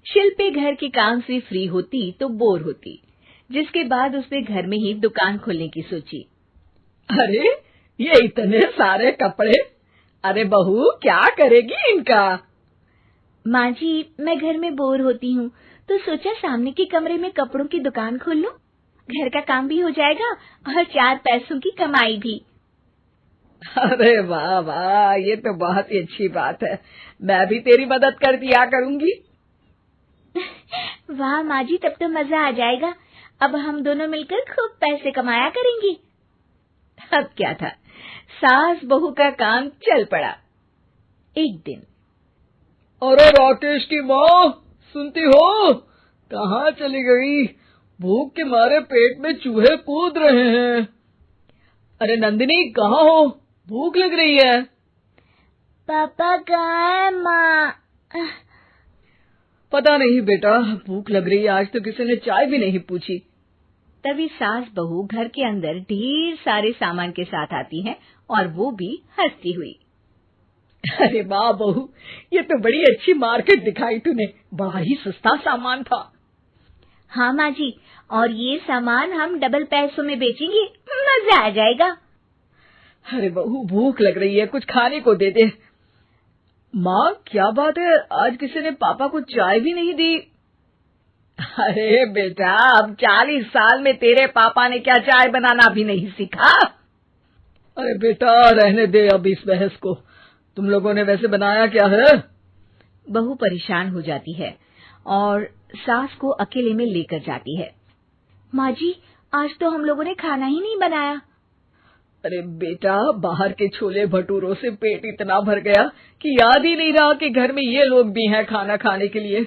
शिल्पी घर के काम से फ्री होती तो बोर होती, जिसके बाद उसने घर में ही दुकान खोलने की सोची। अरे ये इतने सारे कपड़े, अरे बहू क्या करेगी इनका? माँ जी, मैं घर में बोर होती हूँ तो सोचा सामने के कमरे में कपड़ों की दुकान खोल लूं। घर का काम भी हो जाएगा और 4 पैसों की कमाई भी। अरे वाह वाह, ये तो बहुत ही अच्छी बात है। मैं भी तेरी मदद कर दिया करूंगी। वाह माँ जी, तब तो मजा आ जाएगा। अब हम दोनों मिलकर खूब पैसे कमाया करेंगे। अब क्या था, सास बहू का काम चल पड़ा। एक दिन, अरे राकेश की माँ, सुनती हो? कहाँ चली गई? भूख के मारे पेट में चूहे कूद रहे हैं। अरे नंदिनी, कहाँ हो? भूख लग रही है। पापा कहाँ है माँ? पता नहीं बेटा, भूख लग रही है। आज तो किसी ने चाय भी नहीं पूछी। तभी सास बहू घर के अंदर ढेर सारे सामान के साथ आती हैं और वो भी हंसती हुई। अरे वाह बहू, ये तो बड़ी अच्छी मार्केट दिखाई तूने। बड़ा ही सस्ता सामान था। हाँ माँ जी, और ये सामान हम डबल पैसों में बेचेंगे, मजा आ जाएगा। अरे बहू, भूख लग रही है, कुछ खाने को दे दे। माँ क्या बात है, आज किसी ने पापा को चाय भी नहीं दी? अरे बेटा, अब 40 साल में तेरे पापा ने क्या चाय बनाना भी नहीं सीखा? अरे बेटा रहने दे अब इस बहस को। तुम लोगों ने वैसे बनाया क्या है? बहू परेशान हो जाती है और सास को अकेले में लेकर जाती है। माँ जी, आज तो हम लोगों ने खाना ही नहीं बनाया। अरे बेटा, बाहर के छोले भटूरों से पेट इतना भर गया कि याद ही नहीं रहा कि घर में ये लोग भी हैं खाना खाने के लिए।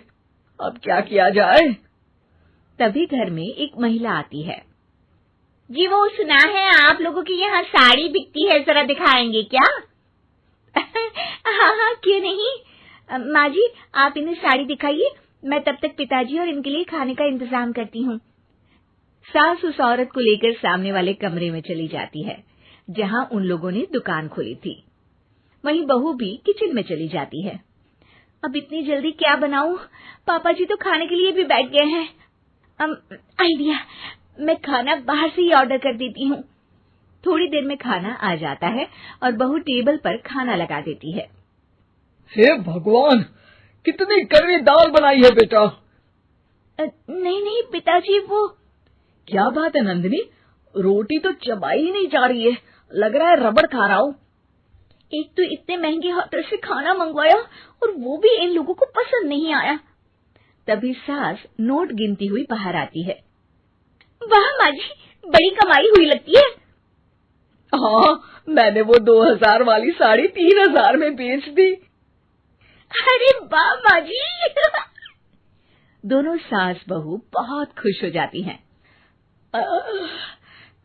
अब क्या किया जाए? तभी घर में एक महिला आती है। जी, वो सुना है आप लोगों की यहाँ साड़ी बिकती है, जरा दिखाएंगे क्या? हाँ हाँ, क्यों नहीं। माँ जी, आप इन्हें साड़ी दिखाइए, मैं तब तक पिताजी और इनके लिए खाने का इंतजाम करती हूँ। सास उस औरत को लेकर सामने वाले कमरे में चली जाती है जहाँ उन लोगों ने दुकान खोली थी। वहीं बहू भी किचन में चली जाती है। अब इतनी जल्दी क्या बनाऊं? पापा जी तो खाने के लिए भी बैठ गए हैं। आइडिया, मैं खाना बाहर से ही ऑर्डर कर देती हूँ। थोड़ी देर में खाना आ जाता है और बहू टेबल पर खाना लगा देती है। हे भगवान, कितनी कड़वी दाल बनाई है बेटा। नहीं नहीं पिताजी, वो क्या बात है नंदिनी, रोटी तो चबाई ही नहीं जा रही है, लग रहा है रबड़ खा रहा हूँ। एक तो इतने महंगे होटल से खाना मंगवाया और वो भी इन लोगों को पसंद नहीं आया। तभी सास नोट गिनती हुई बाहर आती है। वाह माँ जी, बड़ी कमाई हुई लगती है। हाँ, मैंने वो 2000 वाली साड़ी 3000 में बेच दी। अरे वाह माँ जी। दोनों सास बहू बहुत खुश हो जाती हैं।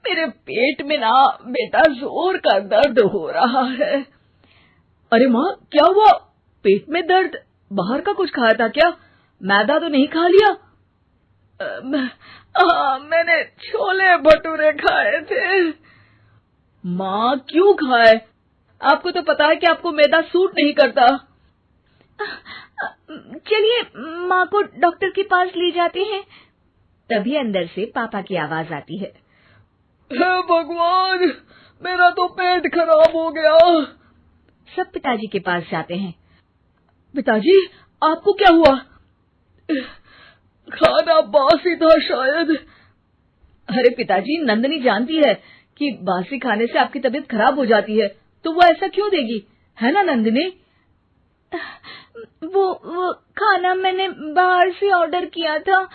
मेरे पेट में ना बेटा जोर का दर्द हो रहा है। अरे माँ, क्या हुआ? पेट में दर्द? बाहर का कुछ खाया था क्या? मैदा तो नहीं खा लिया? मैंने छोले भटूरे खाए थे। माँ क्यों खाए? आपको तो पता है कि आपको मैदा सूट नहीं करता। चलिए माँ को डॉक्टर के पास ले जाते हैं। तभी अंदर से पापा की आवाज आती है। हे भगवान, मेरा तो पेट खराब हो गया। सब पिताजी के पास जाते हैं। पिताजी, आपको क्या हुआ? खाना बासी था शायद। अरे पिताजी, नंदिनी जानती है कि बासी खाने से आपकी तबीयत खराब हो जाती है, तो वो ऐसा क्यों देगी, है ना नंदिनी? वो खाना मैंने बाहर से ऑर्डर किया था।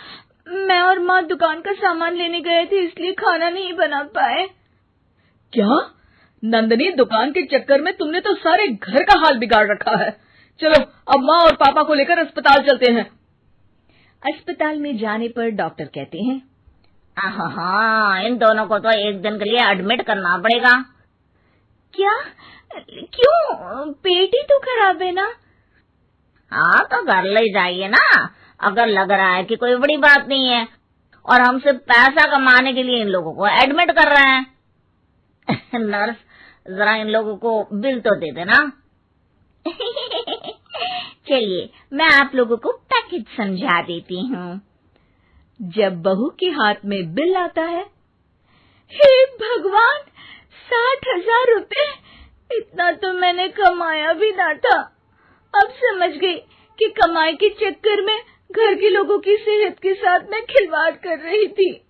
मैं और माँ दुकान का सामान लेने गए थे, इसलिए खाना नहीं बना पाए। क्या नंदिनी, दुकान के चक्कर में तुमने तो सारे घर का हाल बिगाड़ रखा है। चलो अब माँ और पापा को लेकर अस्पताल चलते हैं। अस्पताल में जाने पर डॉक्टर कहते हैं, हाँ, इन दोनों को तो एक दिन के लिए एडमिट करना पड़ेगा। क्या? क्यों? पेट ही तो खराब है ना। हाँ, तो घर ले जाइए ना, अगर लग रहा है कि कोई बड़ी बात नहीं है और हम सिर्फ पैसा कमाने के लिए इन लोगों को एडमिट कर रहे हैं। नर्स, जरा इन लोगों को बिल तो दे देना। चलिए, मैं आप लोगों को पैकेज हित समझा देती हूँ। जब बहू के हाथ में बिल आता है, हे भगवान, 60,000 रुपए! इतना तो मैंने कमाया भी ना था। अब समझ गई कि कमाई के चक्कर में घर के लोगों की सेहत के साथ मैं खिलवाड़ कर रही थी।